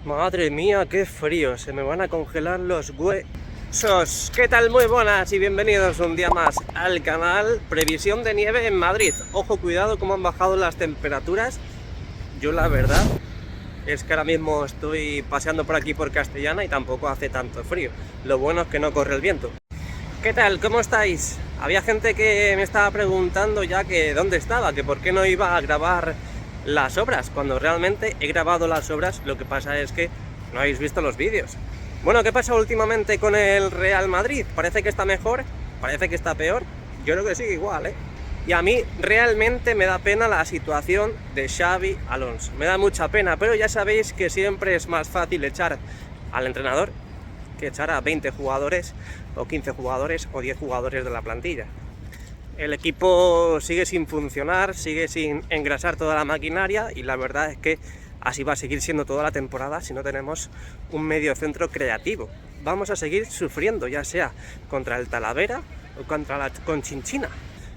Madre mía, qué frío, se me van a congelar los huesos. ¿Qué tal? Muy buenas y bienvenidos un día más al canal. Previsión de nieve en Madrid. Ojo, cuidado cómo han bajado las temperaturas. Yo la verdad es que ahora mismo estoy paseando por aquí por Castellana y tampoco hace tanto frío. Lo bueno es que no corre el viento. ¿Qué tal? ¿Cómo estáis? Había gente que me estaba preguntando ya que dónde estaba, que por qué no iba a grabar las obras, cuando realmente he grabado las obras. Lo que pasa es que no habéis visto los vídeos. Bueno, ¿qué pasa últimamente con el Real Madrid? Parece que está mejor, parece que está peor. Yo creo que sigue igual, ¿eh? Y a mí realmente me da pena la situación de Xavi Alonso. Me da mucha pena, pero ya sabéis que siempre es más fácil echar al entrenador que echar a 20 jugadores o 15 jugadores o 10 jugadores de la plantilla. El equipo sigue sin funcionar, sigue sin engrasar toda la maquinaria y la verdad es que así va a seguir siendo toda la temporada si no tenemos un mediocentro creativo. Vamos a seguir sufriendo, ya sea contra el Talavera o contra la Conchinchina.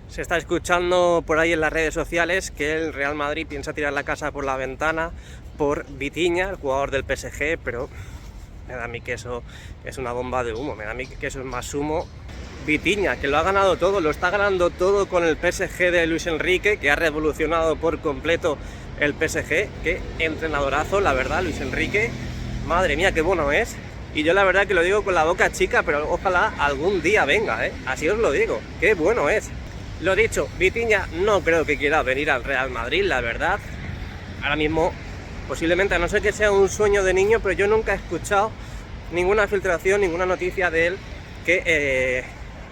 Se está escuchando por ahí en las redes sociales que el Real Madrid piensa tirar la casa por la ventana por Vitinha, el jugador del PSG, pero me da a mí que eso es una bomba de humo, me da a mí que eso es más humo. Vitinha, que lo ha ganado todo, lo está ganando todo con el PSG de Luis Enrique, que ha revolucionado por completo el PSG. Qué entrenadorazo, la verdad, Luis Enrique. Madre mía, qué bueno es. Y yo la verdad que lo digo con la boca chica, pero ojalá algún día venga, ¿eh? Así os lo digo, qué bueno es. Lo dicho, Vitinha no creo que quiera venir al Real Madrid, la verdad. Ahora mismo, posiblemente, a no ser que sea un sueño de niño, pero yo nunca he escuchado ninguna filtración, ninguna noticia de él que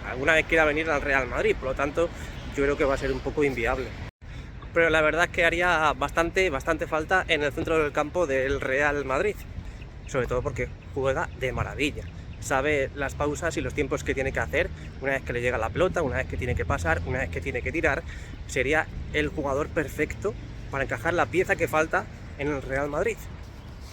alguna vez quiera venir al Real Madrid. Por lo tanto, yo creo que va a ser un poco inviable. Pero la verdad es que haría bastante falta en el centro del campo del Real Madrid. Sobre todo porque juega de maravilla. Sabe las pausas y los tiempos que tiene que hacer, una vez que le llega la pelota, una vez que tiene que pasar, una vez que tiene que tirar. Sería el jugador perfecto para encajar la pieza que falta en el Real Madrid.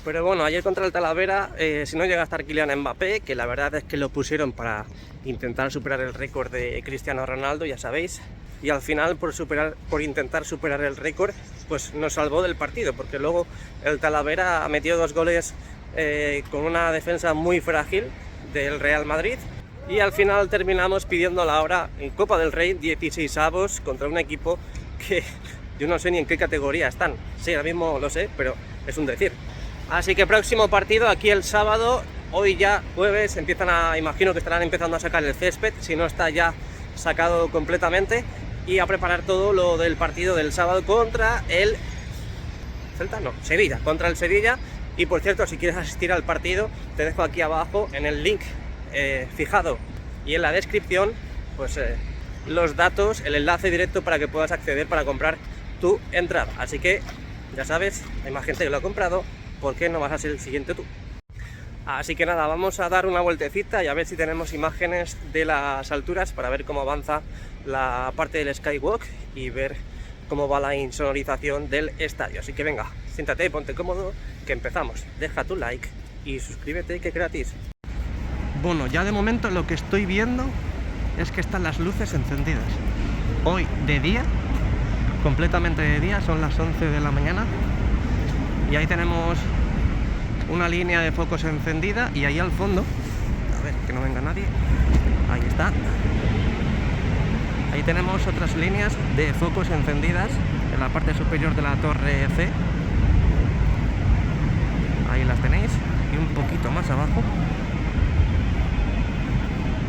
Pero bueno, ayer contra el Talavera, si no llega a estar Kylian Mbappé, que la verdad es que lo pusieron para intentar superar el récord de Cristiano Ronaldo, ya sabéis, y al final por intentar superar el récord, pues nos salvó del partido, porque luego el Talavera metió 2 goles con una defensa muy frágil del Real Madrid, y al final terminamos pidiendo la hora en Copa del Rey, 16avos, contra un equipo que yo no sé ni en qué categoría están. Sí, ahora mismo lo sé, pero es un decir. Así que próximo partido aquí el sábado. Hoy ya jueves imagino que estarán empezando a sacar el césped, si no está ya sacado completamente, y a preparar todo lo del partido del sábado contra el Sevilla, contra el Sevilla. Y por cierto, si quieres asistir al partido, te dejo aquí abajo en el link fijado y en la descripción, pues los datos, el enlace directo para que puedas acceder para comprar tu entrada. Así que ya sabes, hay más gente que lo ha comprado, ¿por qué no vas a ser el siguiente tú? Así que nada, vamos a dar una vueltecita y a ver si tenemos imágenes de las alturas para ver cómo avanza la parte del Skywalk y ver cómo va la insonorización del estadio. Así que venga, siéntate y ponte cómodo, que empezamos. Deja tu like y suscríbete, que es gratis. Bueno, ya de momento lo que estoy viendo es que están las luces encendidas. Hoy de día, completamente de día, son las 11 de la mañana. Y ahí tenemos una línea de focos encendida y ahí al fondo, a ver que no venga nadie, ahí está. Ahí tenemos otras líneas de focos encendidas en la parte superior de la torre C. Ahí las tenéis. Y un poquito más abajo,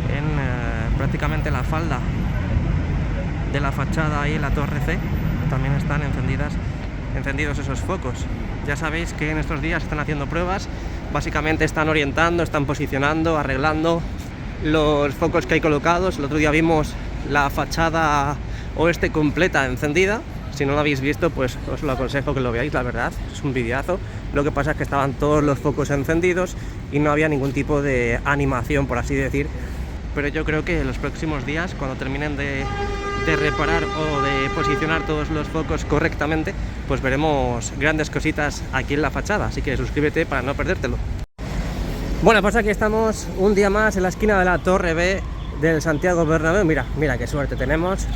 en prácticamente la falda de la fachada, ahí en la torre C, también están encendidos esos focos. Ya sabéis que en estos días están haciendo pruebas, básicamente están orientando, están posicionando, arreglando los focos que hay colocados. El otro día vimos la fachada oeste completa encendida. Si no lo habéis visto, pues os lo aconsejo que lo veáis, la verdad, es un videazo. Lo que pasa es que estaban todos los focos encendidos y no había ningún tipo de animación, por así decir. Pero yo creo que en los próximos días, cuando terminen de reparar o de posicionar todos los focos correctamente, pues veremos grandes cositas aquí en la fachada, así que suscríbete para no perdértelo. Bueno, pues aquí estamos un día más en la esquina de la Torre B del Santiago Bernabéu. Mira qué suerte tenemos,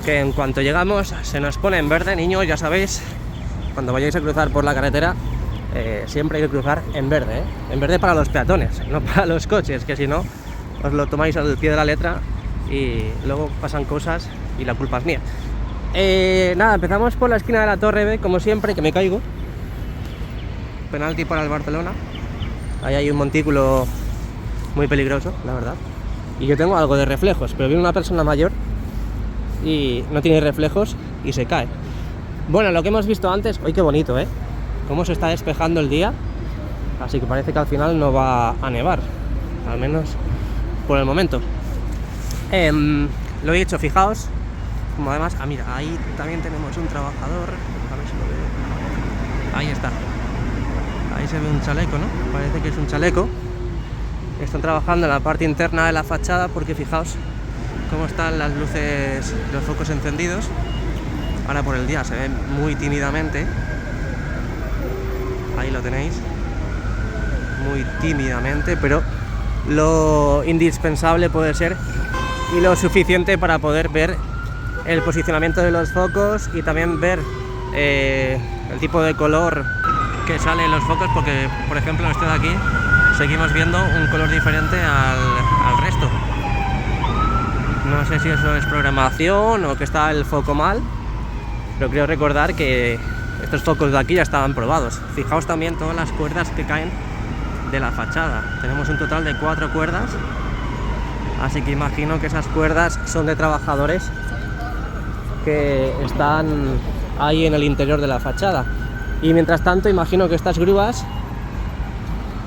que en cuanto llegamos se nos pone en verde, niños, ya sabéis, cuando vayáis a cruzar por la carretera, siempre hay que cruzar en verde, ¿eh? En verde para los peatones, no para los coches, que si no os lo tomáis al pie de la letra y luego pasan cosas y la culpa es mía. Nada, empezamos por la esquina de la Torre B, como siempre, que me caigo. Penalti para el Barcelona. Ahí hay un montículo muy peligroso, la verdad. Y yo tengo algo de reflejos, pero viene una persona mayor y no tiene reflejos y se cae. Bueno, lo que hemos visto antes, ¡ay, qué bonito, eh! Cómo se está despejando el día. Así que parece que al final no va a nevar, al menos por el momento. Lo he dicho, fijaos, como además, mira, ahí también tenemos un trabajador, a ver si lo veo. Ahí está. Ahí se ve un chaleco, ¿no? Parece que es un chaleco. Están trabajando en la parte interna de la fachada porque fijaos cómo están las luces, los focos encendidos. Ahora por el día se ven muy tímidamente. Ahí lo tenéis. Muy tímidamente, pero lo indispensable puede ser y lo suficiente para poder ver el posicionamiento de los focos y también ver el tipo de color que sale en los focos, porque por ejemplo este de aquí seguimos viendo un color diferente al resto. No sé si eso es programación o que está el foco mal, pero creo recordar que estos focos de aquí ya estaban probados. Fijaos también todas las cuerdas que caen de la fachada. Tenemos un total de 4 cuerdas, así que imagino que esas cuerdas son de trabajadores que están ahí en el interior de la fachada. Y mientras tanto imagino que estas grúas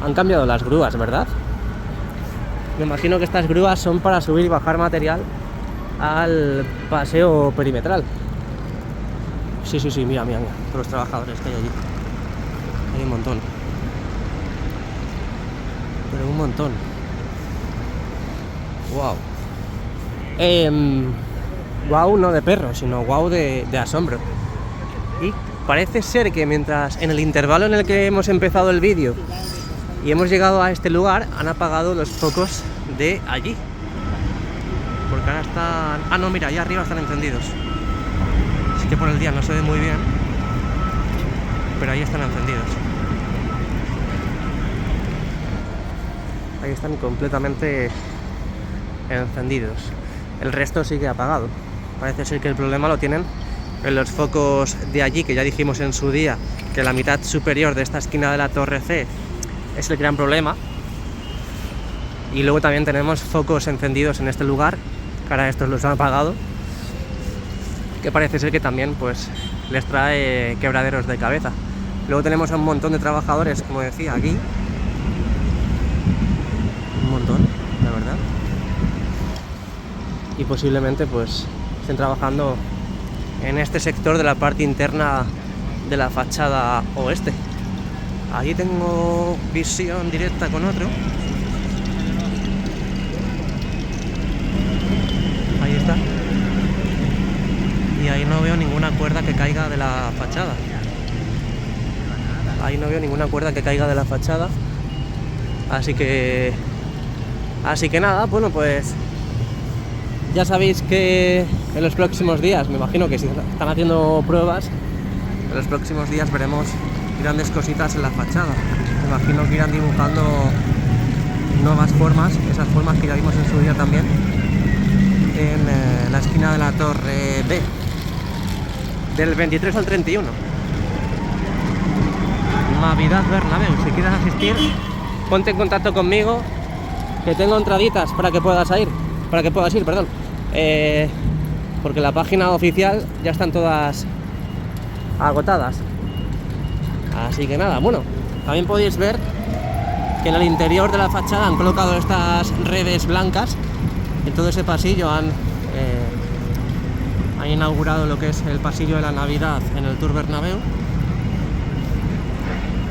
han cambiado las grúas, ¿verdad? Me imagino que estas grúas son para subir y bajar material al paseo perimetral. Sí, mira, todos los trabajadores que hay allí. Hay un montón. Pero un montón. Wow. Wow no de perro, sino wow de asombro. Y parece ser que mientras en el intervalo en el que hemos empezado el vídeo y hemos llegado a este lugar, han apagado los focos de allí. Porque ahora están... Ah, no, mira, allá arriba están encendidos. Así que por el día no se ve muy bien, pero ahí están encendidos. Ahí están completamente encendidos. El resto sigue apagado. Parece ser que el problema lo tienen en los focos de allí, que ya dijimos en su día que la mitad superior de esta esquina de la Torre C es el gran problema. Y luego también tenemos focos encendidos en este lugar, que ahora estos los han apagado, que parece ser que también pues les trae quebraderos de cabeza. Luego tenemos a un montón de trabajadores, como decía, aquí. Un montón, la verdad. Y posiblemente pues estén trabajando en este sector de la parte interna de la fachada oeste. Allí tengo visión directa con otro. Ahí está. Y ahí no veo ninguna cuerda que caiga de la fachada. Ahí no veo ninguna cuerda que caiga de la fachada. Así que nada, bueno, pues ya sabéis que en los próximos días, me imagino que si están haciendo pruebas, en los próximos días veremos grandes cositas en la fachada. Me imagino que irán dibujando nuevas formas, esas formas que ya vimos en su día también en la esquina de la Torre B, del 23 al 31. Navidad Bernabéu. Si quieres asistir, ponte en contacto conmigo, que tengo entraditas para que puedas ir, perdón. Porque la página oficial ya están todas agotadas. Así que nada, bueno, también podéis ver que en el interior de la fachada han colocado estas redes blancas. En todo ese pasillo han inaugurado lo que es el pasillo de la Navidad en el Tour Bernabéu.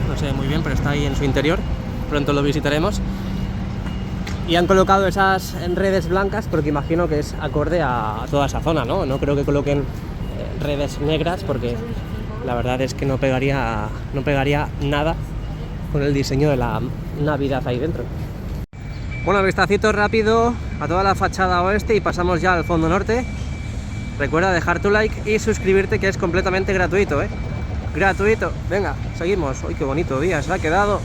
No sé muy bien, pero está ahí en su interior. Pronto lo visitaremos. Y han colocado esas redes blancas porque imagino que es acorde a toda esa zona, ¿no? No creo que coloquen redes negras porque la verdad es que no pegaría nada con el diseño de la Navidad ahí dentro. Bueno, vistacito rápido a toda la fachada oeste y pasamos ya al fondo norte. Recuerda dejar tu like y suscribirte, que es completamente gratuito, ¿eh? gratuito. Venga, seguimos. Uy, qué bonito día se ha quedado.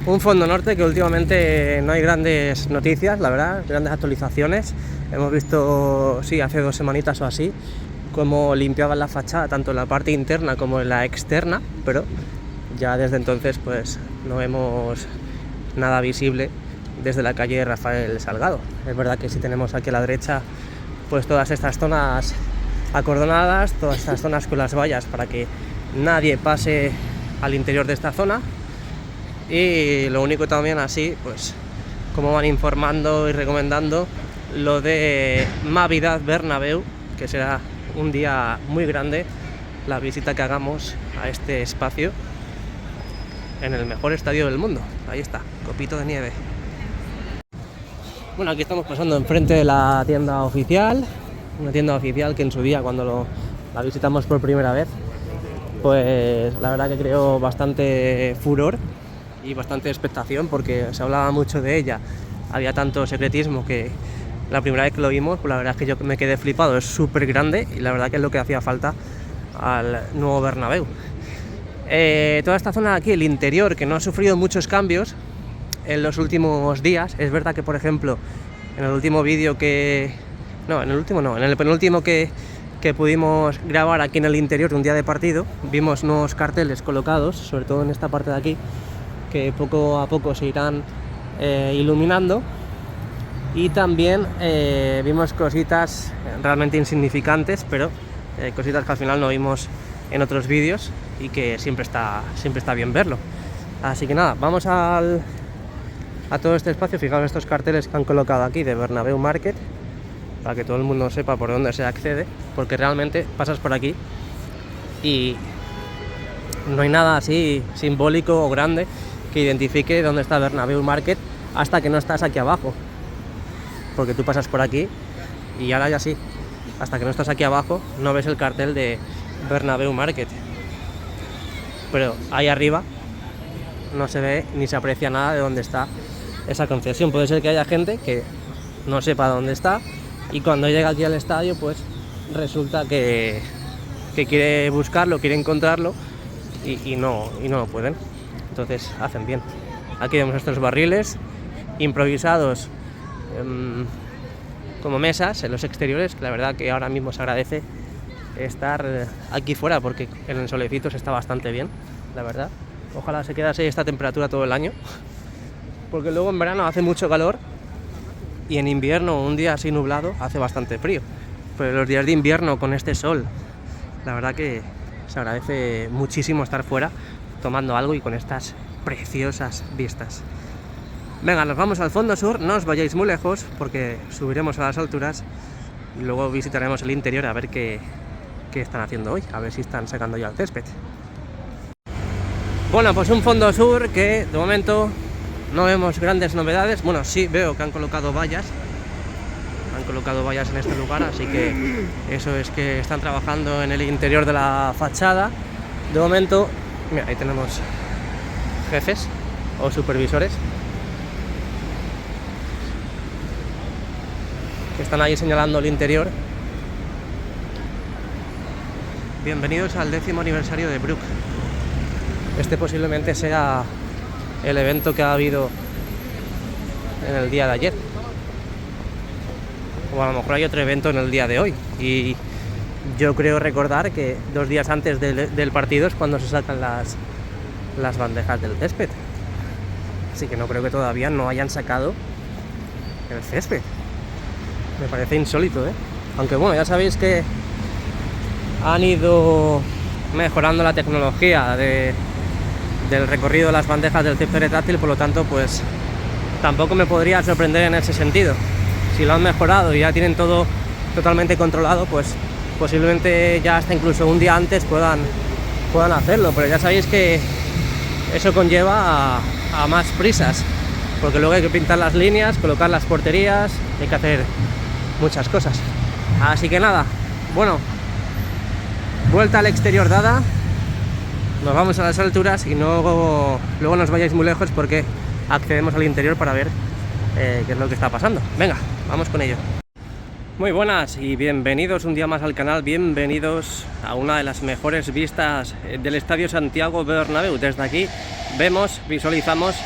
Un Fondo Norte que últimamente no hay grandes noticias, la verdad, grandes actualizaciones. Hemos visto, sí, hace 2 semanitas o así, cómo limpiaban la fachada, tanto en la parte interna como en la externa, pero ya desde entonces pues no vemos nada visible desde la calle Rafael Salgado. Es verdad que sí tenemos aquí a la derecha pues todas estas zonas acordonadas, todas estas zonas con las vallas para que nadie pase al interior de esta zona. Y lo único también así, pues como van informando y recomendando lo de Navidad Bernabéu, que será un día muy grande, la visita que hagamos a este espacio en el mejor estadio del mundo. Ahí está, copito de nieve. Bueno, aquí estamos pasando enfrente de la tienda oficial, una tienda oficial que en su día, cuando la visitamos por primera vez, pues la verdad que creó bastante furor y bastante expectación, porque se hablaba mucho de ella, había tanto secretismo que la primera vez que lo vimos, pues la verdad es que yo me quedé flipado. Es súper grande y la verdad que es lo que hacía falta al nuevo Bernabéu. Toda esta zona de aquí, el interior, que no ha sufrido muchos cambios en los últimos días. Es verdad que, por ejemplo, en el último vídeo que... No, en el último no, en el penúltimo que pudimos grabar aquí en el interior de un día de partido, vimos nuevos carteles colocados, sobre todo en esta parte de aquí, que poco a poco se irán iluminando, y también vimos cositas realmente insignificantes, pero cositas que al final no vimos en otros vídeos y que siempre está bien verlo. Así que nada, vamos a todo este espacio. Fijaos estos carteles que han colocado aquí de Bernabéu Market, para que todo el mundo sepa por dónde se accede, porque realmente pasas por aquí y no hay nada así simbólico o grande que identifique dónde está Bernabéu Market hasta que no estás aquí abajo, porque tú pasas por aquí y ahora ya sí, hasta que no estás aquí abajo no ves el cartel de Bernabéu Market, pero ahí arriba no se ve ni se aprecia nada de dónde está esa concesión. Puede ser que haya gente que no sepa dónde está y cuando llega aquí al estadio pues resulta que quiere buscarlo, quiere encontrarlo y no lo pueden. Entonces hacen bien. Aquí vemos estos barriles improvisados como mesas en los exteriores, que la verdad que ahora mismo se agradece estar aquí fuera porque en el solecito se está bastante bien, la verdad. Ojalá se quedase esta temperatura todo el año, porque luego en verano hace mucho calor y en invierno, un día así nublado, hace bastante frío. Pero los días de invierno con este sol, la verdad que se agradece muchísimo estar fuera tomando algo y con estas preciosas vistas. Venga, nos vamos al fondo sur, no os vayáis muy lejos porque subiremos a las alturas y luego visitaremos el interior a ver qué están haciendo hoy, a ver si están sacando ya el césped. Bueno, pues un fondo sur que de momento no vemos grandes novedades. Bueno, sí veo que han colocado vallas en este lugar, así que eso es que están trabajando en el interior de la fachada. De momento, mira, ahí tenemos jefes o supervisores que están ahí señalando el interior. Bienvenidos al 10º aniversario de Bruck. Este posiblemente sea el evento que ha habido en el día de ayer, o a lo mejor hay otro evento en el día de hoy, y yo creo recordar que 2 días antes del partido es cuando se sacan las bandejas del césped, así que no creo que todavía no hayan sacado el césped. Me parece insólito, aunque bueno, ya sabéis que han ido mejorando la tecnología del recorrido de las bandejas del césped retráctil, por lo tanto pues tampoco me podría sorprender en ese sentido. Si lo han mejorado y ya tienen todo totalmente controlado, pues posiblemente ya hasta incluso un día antes puedan hacerlo, pero ya sabéis que eso conlleva a más prisas, porque luego hay que pintar las líneas, colocar las porterías, hay que hacer muchas cosas. Así que nada, bueno, vuelta al exterior dada, nos vamos a las alturas y luego no os vayáis muy lejos porque accedemos al interior para ver qué es lo que está pasando. Venga, vamos con ello. Muy buenas y bienvenidos un día más al canal, bienvenidos a una de las mejores vistas del Estadio Santiago Bernabéu. Desde aquí visualizamos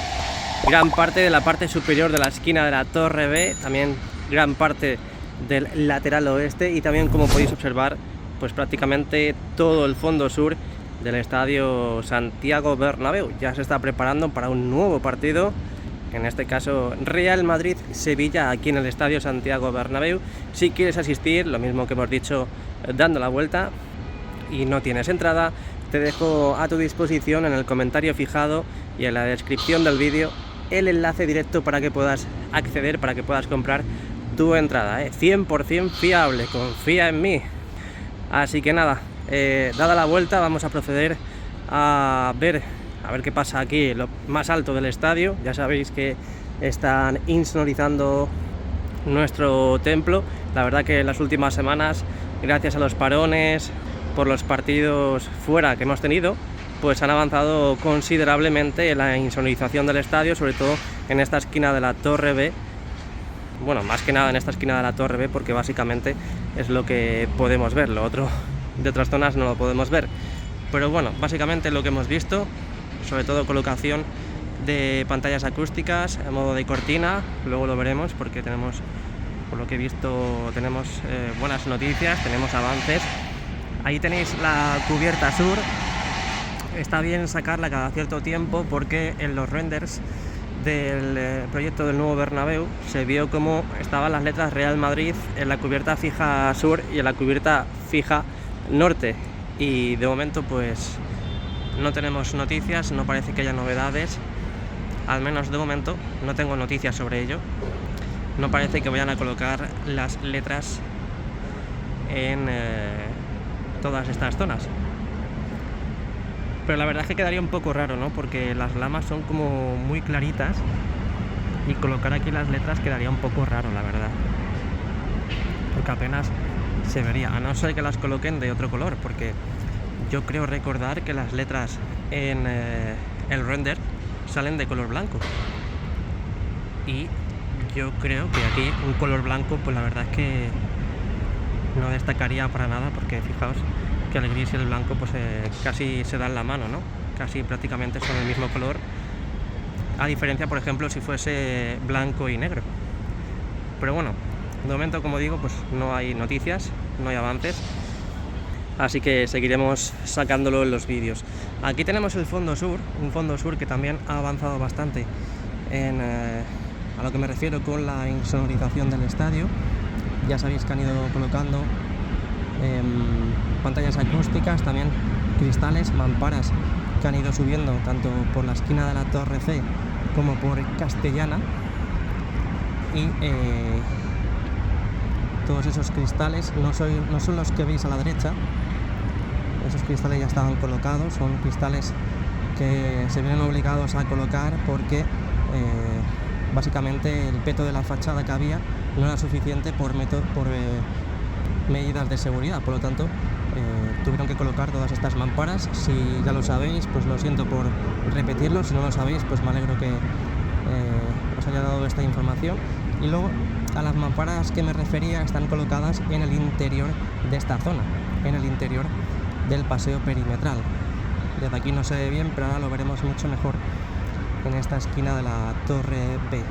gran parte de la parte superior de la esquina de la Torre B, también gran parte del lateral oeste y también, como podéis observar, pues prácticamente todo el fondo sur del Estadio Santiago Bernabéu. Ya se está preparando para un nuevo partido, en este caso Real Madrid-Sevilla, aquí en el Estadio Santiago Bernabéu. Si quieres asistir, lo mismo que hemos dicho, dando la vuelta, y no tienes entrada, te dejo a tu disposición en el comentario fijado y en la descripción del vídeo el enlace directo para que puedas acceder, para que puedas comprar tu entrada, 100% fiable, confía en mí. Así que nada, dada la vuelta, vamos a proceder a ver qué pasa aquí, lo más alto del estadio. Ya sabéis que están insonorizando nuestro templo. La verdad que en las últimas semanas, gracias a los parones por los partidos fuera que hemos tenido, pues han avanzado considerablemente en la insonorización del estadio, sobre todo en esta esquina de la Torre B. Bueno, más que nada en esta esquina de la Torre B, porque básicamente es lo que podemos ver, lo otro de otras zonas no lo podemos ver. Pero bueno, básicamente lo que hemos visto, sobre todo colocación de pantallas acústicas a modo de cortina, luego lo veremos porque tenemos, por lo que he visto, tenemos buenas noticias, tenemos avances. Ahí tenéis la cubierta sur, está bien sacarla cada cierto tiempo porque en los renders del proyecto del nuevo Bernabéu se vio como estaban las letras Real Madrid en la cubierta fija sur y en la cubierta fija norte, y de momento pues no tenemos noticias, no parece que haya novedades, al menos de momento no tengo noticias sobre ello. No parece que vayan a colocar las letras en todas estas zonas, pero la verdad es que quedaría un poco raro, ¿no? Porque las lamas son como muy claritas y colocar aquí las letras quedaría un poco raro, la verdad, porque apenas se vería, a no ser que las coloquen de otro color, porque yo creo recordar que las letras en el render salen de color blanco, y yo creo que aquí un color blanco pues la verdad es que no destacaría para nada, porque fijaos que el gris y el blanco pues casi se dan la mano, ¿no? Casi prácticamente son el mismo color, a diferencia, por ejemplo, si fuese blanco y negro. Pero bueno, de momento, como digo, pues no hay noticias, no hay avances, así que seguiremos sacándolo en los vídeos. Aquí tenemos el fondo sur, un fondo sur que también ha avanzado bastante en a lo que me refiero con la insonorización del estadio. Ya sabéis que han ido colocando pantallas acústicas, también cristales, mamparas que han ido subiendo tanto por la esquina de la Torre C como por Castellana, y todos esos cristales no son los que veis a la derecha. Esos cristales ya estaban colocados, son cristales que se vienen obligados a colocar porque básicamente el peto de la fachada que había no era suficiente por medidas de seguridad, por lo tanto tuvieron que colocar todas estas mamparas. Si ya lo sabéis, pues lo siento por repetirlo, si no lo sabéis, pues me alegro que os haya dado esta información. Y luego, a las mamparas que me refería están colocadas en el interior de esta zona, en el interior del paseo perimetral. Desde aquí no se ve bien, pero ahora lo veremos mucho mejor en esta esquina de la Torre B.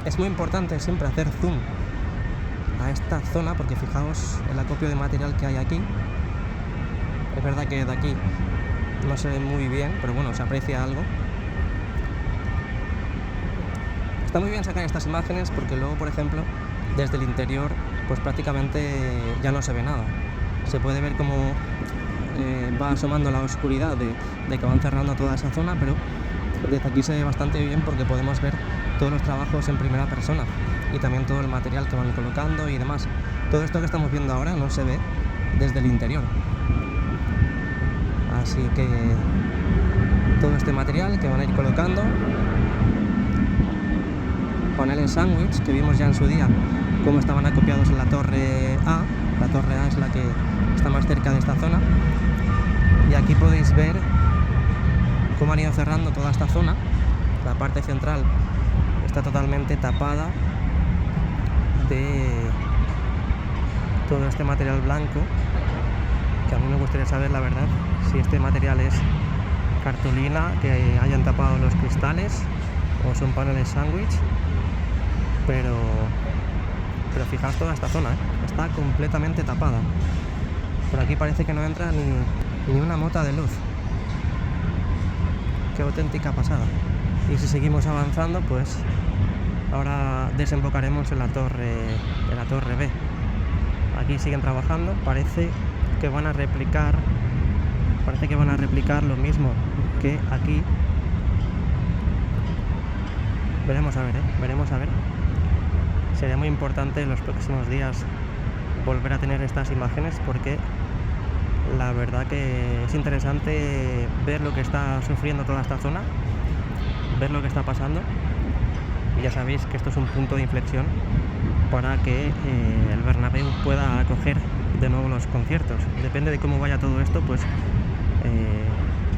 Es muy importante siempre hacer zoom a esta zona, porque fijaos el acopio de material que hay aquí. Es verdad que de aquí no se ve muy bien, pero bueno, se aprecia algo. Está muy bien sacar estas imágenes porque luego, por ejemplo, desde el interior pues prácticamente ya no se ve nada. Se puede ver cómo va asomando la oscuridad de que van cerrando toda esa zona, pero desde aquí se ve bastante bien porque podemos ver todos los trabajos en primera persona y también todo el material que van colocando y demás. Todo esto que estamos viendo ahora no se ve desde el interior, así que todo este material que van a ir colocando, paneles sándwich que vimos ya en su día cómo estaban acopiados en la Torre A. La Torre A es la que está más cerca de esta zona, y aquí podéis ver cómo han ido cerrando toda esta zona. La parte central está totalmente tapada de todo este material blanco, que a mí me gustaría saber la verdad si este material es cartulina que hayan tapado los cristales o son paneles sándwich, pero fijaos toda esta zona, está completamente tapada. Por aquí parece que no entra ni una mota de luz. Qué auténtica pasada. Y si seguimos avanzando, pues ahora desembocaremos en la torre B. Aquí siguen trabajando, parece que van a replicar lo mismo que aquí. Veremos a ver. Sería muy importante en los próximos días volver a tener estas imágenes, porque la verdad que es interesante ver lo que está sufriendo toda esta zona, ver lo que está pasando. Y ya sabéis que esto es un punto de inflexión para que el Bernabéu pueda acoger de nuevo los conciertos. Depende de cómo vaya todo esto, pues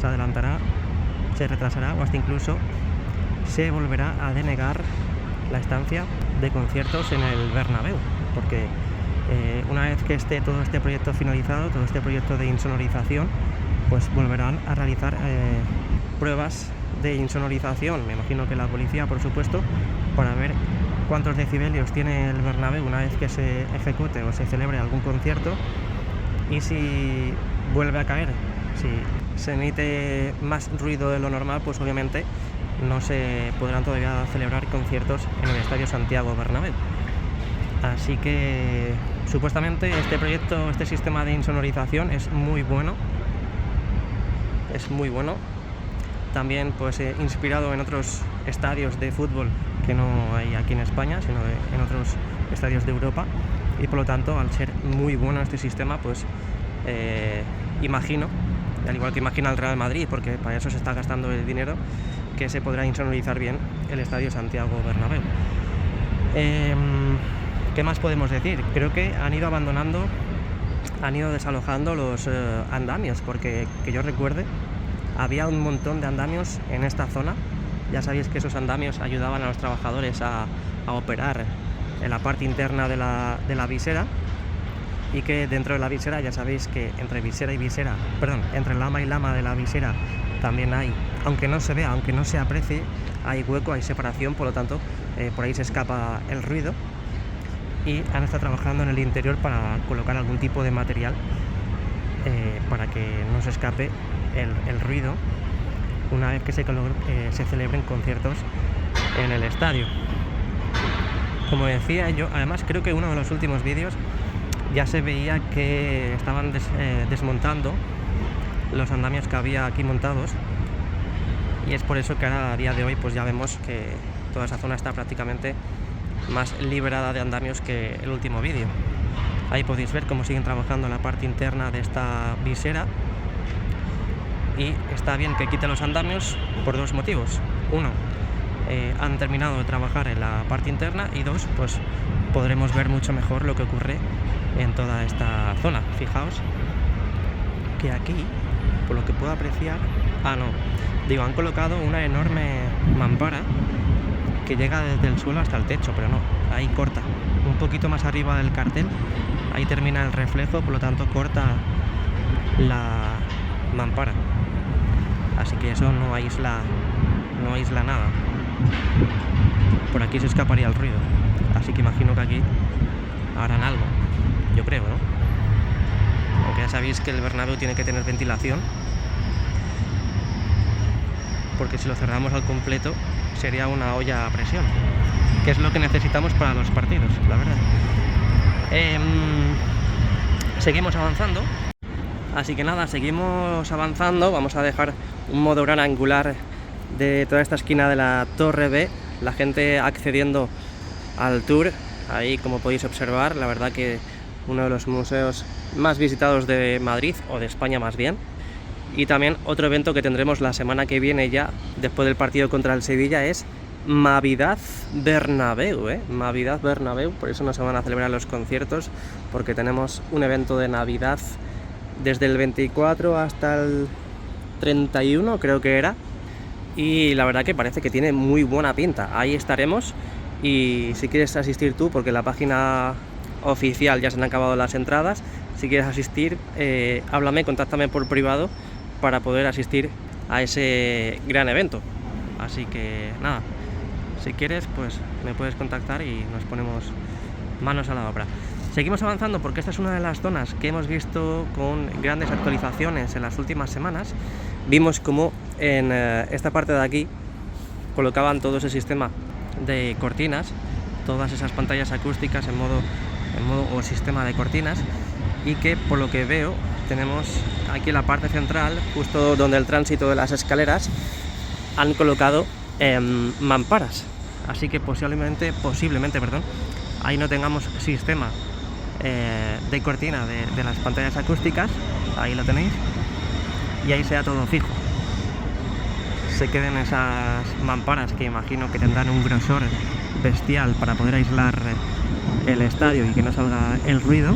se adelantará, se retrasará o hasta incluso se volverá a denegar la estancia de conciertos en el Bernabéu, porque una vez que esté todo este proyecto finalizado, todo este proyecto de insonorización, pues volverán a realizar pruebas de insonorización, me imagino que la policía, por supuesto, para ver cuántos decibelios tiene el Bernabéu una vez que se ejecute o se celebre algún concierto, y si vuelve a caer, si se emite más ruido de lo normal, pues obviamente no se podrán todavía celebrar conciertos en el Estadio Santiago Bernabéu. Así que supuestamente este proyecto, este sistema de insonorización es muy bueno. También pues inspirado en otros estadios de fútbol que no hay aquí en España, sino en otros estadios de Europa, y por lo tanto, al ser muy bueno este sistema, pues imagino, al igual que imagina el Real Madrid, porque para eso se está gastando el dinero, que se podrá insonorizar bien el Estadio Santiago Bernabéu. ¿Qué más podemos decir? Creo que han ido desalojando los andamios, porque que yo recuerde había un montón de andamios en esta zona. Ya sabéis que esos andamios ayudaban a los trabajadores a operar en la parte interna de la visera, y que dentro de la visera ya sabéis que entre lama y lama de la visera también hay, aunque no se vea, aunque no se aprecie, hay hueco, hay separación, por lo tanto por ahí se escapa el ruido, y han estado trabajando en el interior para colocar algún tipo de material para que no se escape el ruido una vez que se celebren conciertos en el estadio. Como decía yo, además creo que uno de los últimos vídeos ya se veía que estaban desmontando los andamios que había aquí montados, y es por eso que ahora a día de hoy pues ya vemos que toda esa zona está prácticamente más liberada de andamios que el último vídeo. Ahí podéis ver cómo siguen trabajando en la parte interna de esta visera, y está bien que quiten los andamios por dos motivos. Uno, han terminado de trabajar en la parte interna, y dos, pues podremos ver mucho mejor lo que ocurre en toda esta zona. Fijaos que aquí, por lo que puedo apreciar, han colocado una enorme mampara que llega desde el suelo hasta el techo, pero no, ahí corta, un poquito más arriba del cartel, ahí termina el reflejo, por lo tanto corta la mampara, así que eso no aísla nada. Por aquí se escaparía el ruido, así que imagino que aquí harán algo, yo creo, ¿no? Aunque ya sabéis que el Bernabéu tiene que tener ventilación, porque si lo cerramos al completo sería una olla a presión, que es lo que necesitamos para los partidos, la verdad. Seguimos avanzando, así que nada, seguimos avanzando. Vamos a dejar un modo gran angular de toda esta esquina de la Torre B, la gente accediendo al tour, ahí como podéis observar, la verdad que uno de los museos más visitados de Madrid, o de España más bien. Y también otro evento que tendremos la semana que viene, ya después del partido contra el Sevilla, es Navidad Bernabéu, Navidad Bernabéu. Por eso no se van a celebrar los conciertos, porque tenemos un evento de Navidad desde el 24 hasta el 31, creo que era, y la verdad que parece que tiene muy buena pinta. Ahí estaremos y si quieres asistir tú, porque la página oficial ya se han acabado las entradas, si quieres asistir, háblame, contáctame por privado para poder asistir a ese gran evento. Así que nada, si quieres pues me puedes contactar y nos ponemos manos a la obra. Seguimos avanzando porque esta es una de las zonas que hemos visto con grandes actualizaciones en las últimas semanas. Vimos como en esta parte de aquí colocaban todo ese sistema de cortinas, todas esas pantallas acústicas en modo o sistema de cortinas, y que por lo que veo tenemos aquí en la parte central, justo donde el tránsito de las escaleras, han colocado mamparas, así que posiblemente, ahí no tengamos sistema de cortina de las pantallas acústicas. Ahí lo tenéis, y ahí sea todo fijo, se queden esas mamparas que imagino que tendrán un grosor bestial para poder aislar el estadio y que no salga el ruido.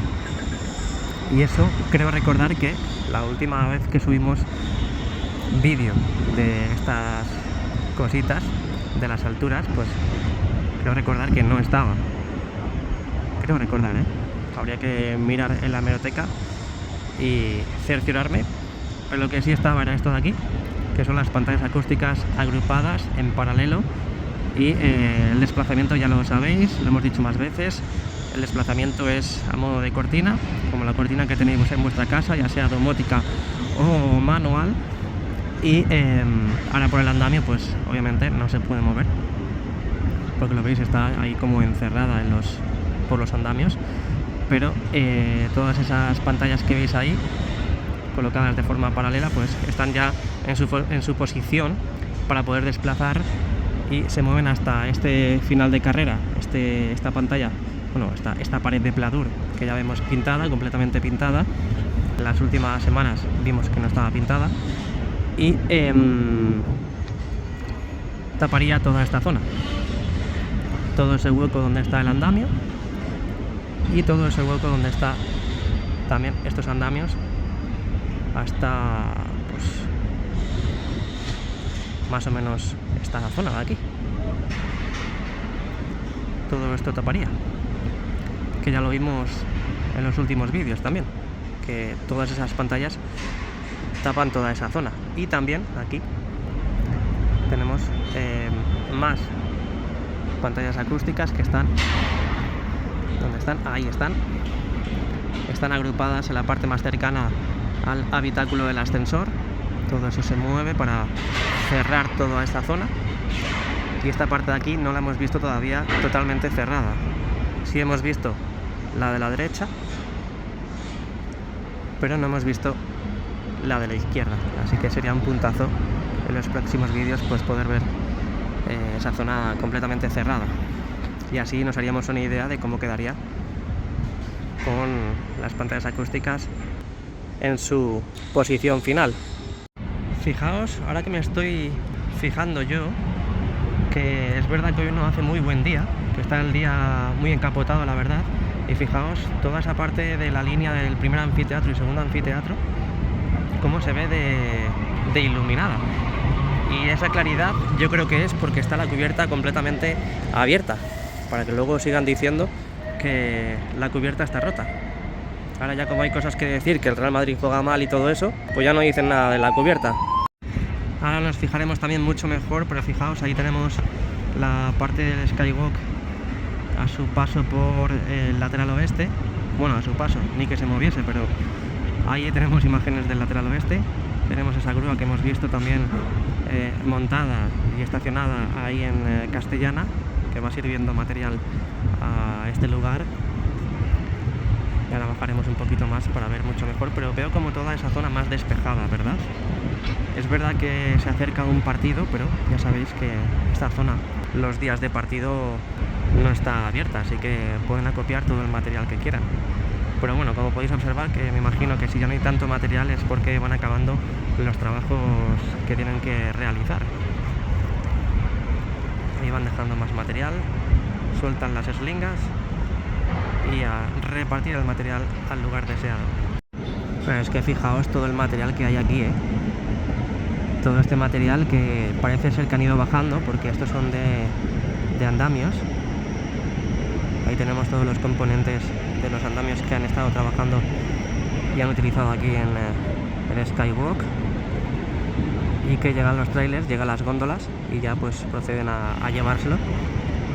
Y eso creo recordar que la última vez que subimos vídeo de estas cositas de las alturas, pues creo recordar que no estaba. Creo recordar, habría que mirar en la hemeroteca y cerciorarme, pero lo que sí estaba era esto de aquí, que son las pantallas acústicas agrupadas en paralelo. Y el desplazamiento ya lo sabéis, lo hemos dicho más veces, el desplazamiento es a modo de cortina, como la cortina que tenéis en vuestra casa, ya sea domótica o manual. Y ahora por el andamio pues obviamente no se puede mover, porque lo veis, está ahí como encerrada por los andamios, pero todas esas pantallas que veis ahí colocadas de forma paralela pues están ya en su posición para poder desplazar, y se mueven hasta este final de carrera, esta pantalla, bueno, esta pared de pladur que ya vemos pintada, completamente pintada. En las últimas semanas vimos que no estaba pintada, y taparía toda esta zona, todo ese hueco donde está el andamio y todo ese hueco donde está también estos andamios, hasta pues más o menos esta zona de aquí. Todo esto taparía, que ya lo vimos en los últimos vídeos también, que todas esas pantallas tapan toda esa zona. Y también aquí tenemos más pantallas acústicas que están, ¿dónde están? Ahí están agrupadas en la parte más cercana al habitáculo del ascensor. Todo eso se mueve para cerrar toda esta zona, y esta parte de aquí no la hemos visto todavía totalmente cerrada. Sí hemos visto la de la derecha, pero no hemos visto la de la izquierda, así que sería un puntazo en los próximos vídeos pues poder ver esa zona completamente cerrada, y así nos haríamos una idea de cómo quedaría con las pantallas acústicas en su posición final. Fijaos, ahora que me estoy fijando yo, que es verdad que hoy no hace muy buen día, que está el día muy encapotado, la verdad, y fijaos toda esa parte de la línea del primer anfiteatro y segundo anfiteatro, cómo se ve de iluminada. Y esa claridad yo creo que es porque está la cubierta completamente abierta, para que luego sigan diciendo que la cubierta está rota. Ahora ya, como hay cosas que decir, que el Real Madrid juega mal y todo eso, pues ya no dicen nada de la cubierta. Ahora nos fijaremos también mucho mejor, pero fijaos, ahí tenemos la parte del Skywalk a su paso por el lateral oeste. Bueno, a su paso, ni que se moviese, pero ahí tenemos imágenes del lateral oeste. Tenemos esa grúa que hemos visto también montada y estacionada ahí en Castellana, que va sirviendo material a este lugar. Y ahora bajaremos un poquito más para ver mucho mejor, pero veo como toda esa zona más despejada, ¿verdad? Es verdad que se acerca un partido, pero ya sabéis que esta zona los días de partido no está abierta, así que pueden acopiar todo el material que quieran. Pero bueno, como podéis observar, que me imagino que si ya no hay tanto material es porque van acabando los trabajos que tienen que realizar. Ahí van dejando más material, sueltan las eslingas y a repartir el material al lugar deseado. Pero es que fijaos todo el material que hay aquí, todo este material que parece ser que han ido bajando, porque estos son de andamios, Ahí tenemos todos los componentes de los andamios que han estado trabajando y han utilizado aquí en el Skywalk, y que llegan los trailers, llegan las góndolas y ya pues proceden a llevárselo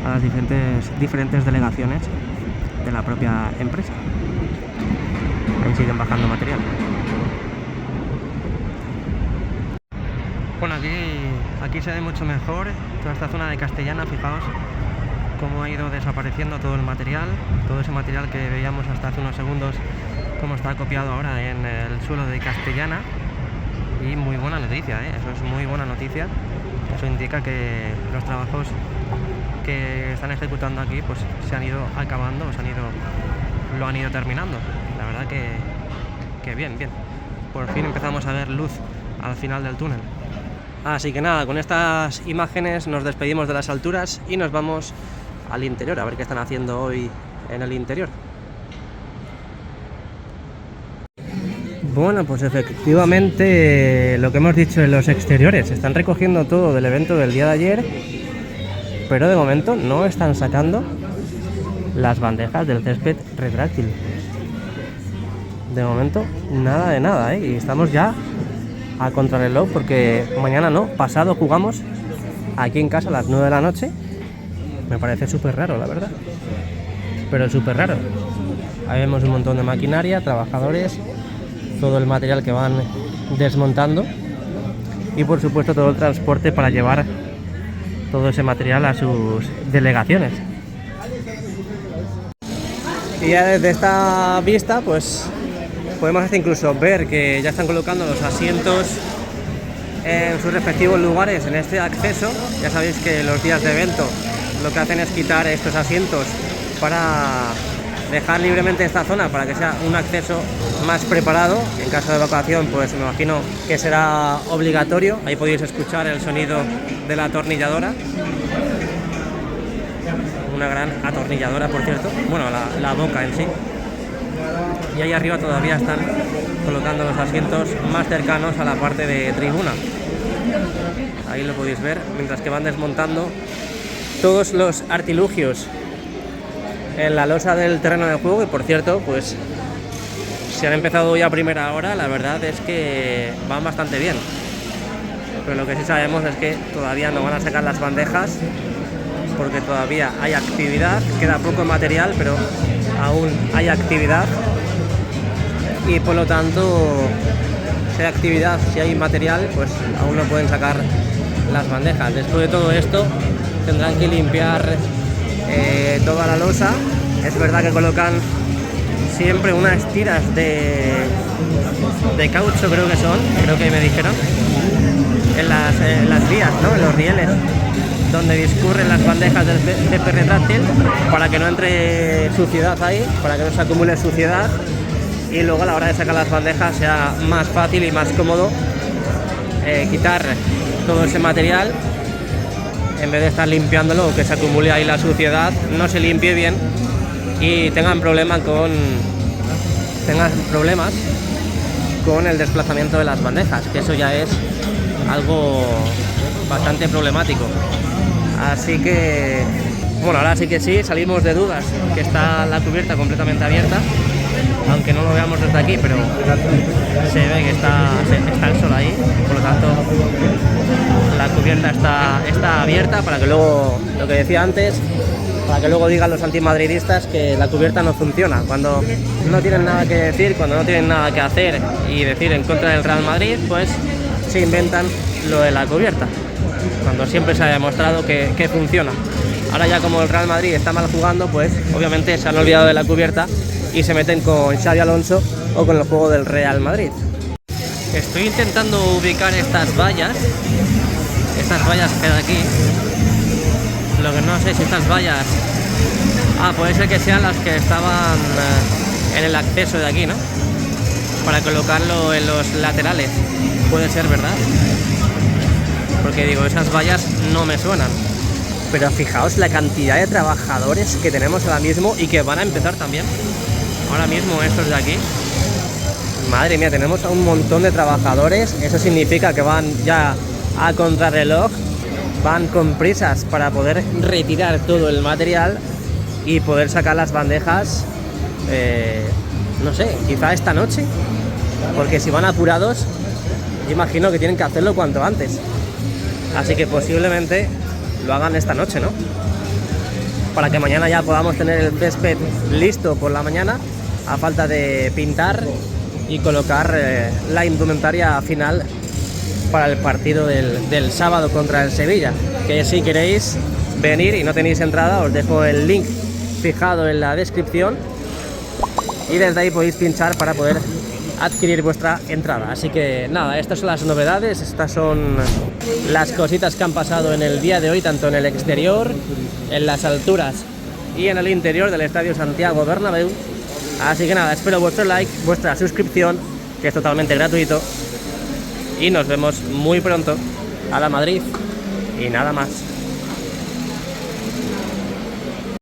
a las diferentes delegaciones de la propia empresa. Ahí siguen bajando material. Bueno, aquí se ve mucho mejor toda esta zona de Castellana. Fijaos cómo ha ido desapareciendo todo el material, todo ese material que veíamos hasta hace unos segundos, cómo está copiado ahora en el suelo de Castellana. Y muy buena noticia, eso es muy buena noticia. Eso indica que los trabajos que están ejecutando aquí pues se han ido acabando, lo han ido terminando. La verdad que bien. Por fin empezamos a ver luz al final del túnel. Así que nada, con estas imágenes nos despedimos de las alturas y nos vamos al interior, a ver qué están haciendo hoy en el interior. Bueno, pues efectivamente lo que hemos dicho en los exteriores, están recogiendo todo del evento del día de ayer, pero de momento no están sacando las bandejas del césped retráctil. De momento nada de nada, y estamos ya a contrarreloj porque mañana no, pasado jugamos aquí en casa a las 9 de la noche. Me parece súper raro, la verdad, pero súper raro. Ahí vemos un montón de maquinaria, trabajadores, todo el material que van desmontando y por supuesto todo el transporte para llevar todo ese material a sus delegaciones. Y ya desde esta vista pues podemos hasta incluso ver que ya están colocando los asientos en sus respectivos lugares en este acceso. Ya sabéis que los días de evento lo que hacen es quitar estos asientos para dejar libremente esta zona para que sea un acceso más preparado. En caso de evacuación pues me imagino que será obligatorio. Ahí podéis escuchar el sonido de la atornilladora, una gran atornilladora, por cierto, bueno, la boca en sí. Y ahí arriba todavía están colocando los asientos más cercanos a la parte de tribuna. Ahí lo podéis ver, mientras que van desmontando todos los artilugios en la losa del terreno de juego. Y por cierto, pues si han empezado ya a primera hora, la verdad es que van bastante bien. Pero lo que sí sabemos es que todavía no van a sacar las bandejas porque todavía hay actividad, queda poco material, pero aún hay actividad y por lo tanto, si hay actividad, si hay material, pues aún no pueden sacar las bandejas. Después de todo esto tendrán que limpiar toda la losa. Es verdad que colocan siempre unas tiras de caucho, creo que me dijeron, en las vías, ¿no? En los rieles donde discurren las bandejas del césped retráctil, para que no entre suciedad ahí, para que no se acumule suciedad y luego a la hora de sacar las bandejas sea más fácil y más cómodo quitar todo ese material, en vez de estar limpiándolo o que se acumule ahí la suciedad, no se limpie bien y tengan problemas con el desplazamiento de las bandejas, que eso ya es algo bastante problemático. Así que, bueno, ahora sí que sí, salimos de dudas, que está la cubierta completamente abierta, aunque no lo veamos desde aquí, pero se ve que está el sol ahí, por lo tanto la cubierta está abierta para que luego, lo que decía antes, para que luego digan los antimadridistas que la cubierta no funciona, cuando no tienen nada que decir, cuando no tienen nada que hacer y decir en contra del Real Madrid, pues se inventan lo de la cubierta, cuando siempre se ha demostrado que funciona. Ahora ya como el Real Madrid está mal jugando, pues obviamente se han olvidado de la cubierta y se meten con Xabi Alonso o con el juego del Real Madrid. Estoy intentando ubicar estas vallas que hay aquí. Lo que no sé si estas vallas... puede ser que sean las que estaban en el acceso de aquí, ¿no? Para colocarlo en los laterales. Puede ser, ¿verdad? Porque digo, esas vallas no me suenan. Pero fijaos la cantidad de trabajadores que tenemos ahora mismo y que van a empezar también ahora mismo estos de aquí. Madre mía, tenemos a un montón de trabajadores. Eso significa que van ya a contrarreloj, van con prisas para poder retirar todo el material y poder sacar las bandejas, no sé, quizá esta noche, porque si van apurados, yo imagino que tienen que hacerlo cuanto antes. Así que posiblemente lo hagan esta noche, ¿no? Para que mañana ya podamos tener el césped listo por la mañana, a falta de pintar y colocar la indumentaria final para el partido del sábado contra el Sevilla. Que si queréis venir y no tenéis entrada, os dejo el link fijado en la descripción y desde ahí podéis pinchar para poder adquirir vuestra entrada. Así que nada, estas son las novedades, estas son las cositas que han pasado en el día de hoy, tanto en el exterior, en las alturas y en el interior del Estadio Santiago Bernabéu. Así que nada, espero vuestro like, vuestra suscripción, que es totalmente gratuito, y nos vemos muy pronto. A la Madrid y nada más.